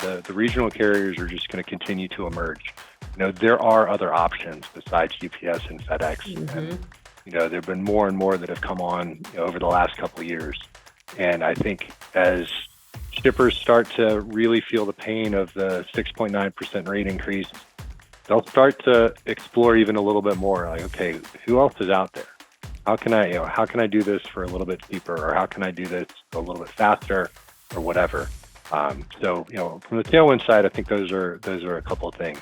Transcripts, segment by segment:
the regional carriers are just going to continue to emerge. There are other options besides UPS and FedEx. And, there have been more and more that have come on over the last couple of years. And I think as shippers start to really feel the pain of the 6.9% rate increase, they'll start to explore even a little bit more. Like, okay, who else is out there? How can I do this for a little bit cheaper, or how can I do this a little bit faster, or whatever? So from the tailwind side, I think those are a couple of things.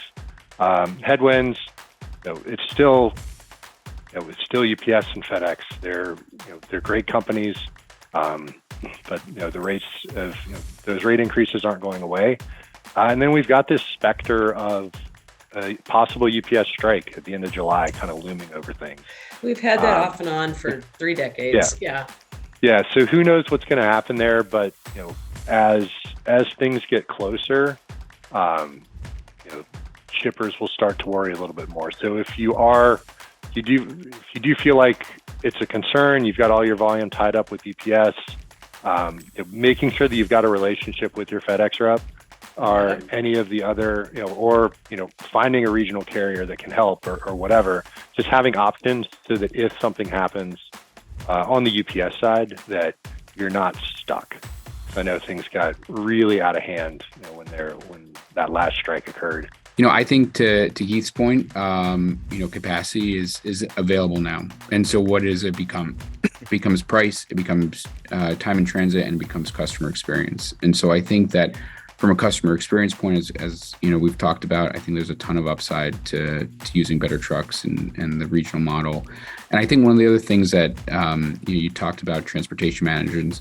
Headwinds, it's still UPS and FedEx. They're great companies, but the rates of those rate increases aren't going away. And then we've got this specter of a possible UPS strike at the end of July kind of looming over things. We've had that off and on for 3 decades. Yeah. So who knows what's going to happen there? But as things get closer, shippers will start to worry a little bit more. So if you do feel like it's a concern, you've got all your volume tied up with UPS, making sure that you've got a relationship with your FedEx rep, or any of the other, or finding a regional carrier that can help, or whatever. Just having options so that if something happens on the UPS side, that you're not stuck. I know things got really out of hand when that last strike occurred. I think to Keith's point, capacity is available now. And so what does it become? It becomes price, it becomes time in transit, and it becomes customer experience. And so I think that from a customer experience point, as we've talked about, I think there's a ton of upside to using better trucks and the regional model. And I think one of the other things that you talked about, transportation managers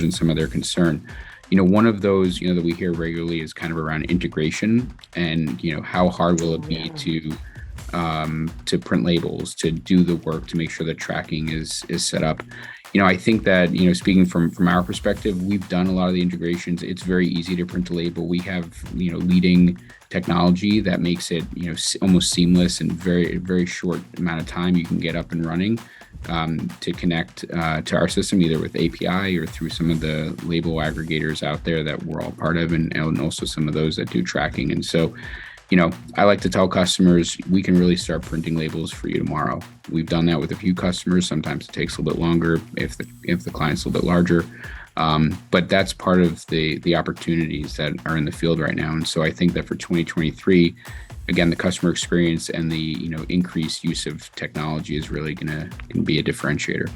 and some of their concern. One of those, that we hear regularly is kind of around integration and, how hard will it be to print labels, to do the work, to make sure that tracking is set up. I think that, speaking from our perspective, we've done a lot of the integrations. It's very easy to print a label. We have, leading technology that makes it, almost seamless and very, very short amount of time you can get up and running. To connect to our system, either with API or through some of the label aggregators out there that we're all part of, and also some of those that do tracking. And so, I like to tell customers, we can really start printing labels for you tomorrow. We've done that with a few customers. Sometimes it takes a little bit longer if the client's a little bit larger. But that's part of the opportunities that are in the field right now. And so I think that for 2023, again, the customer experience and the increased use of technology is really going to be a differentiator.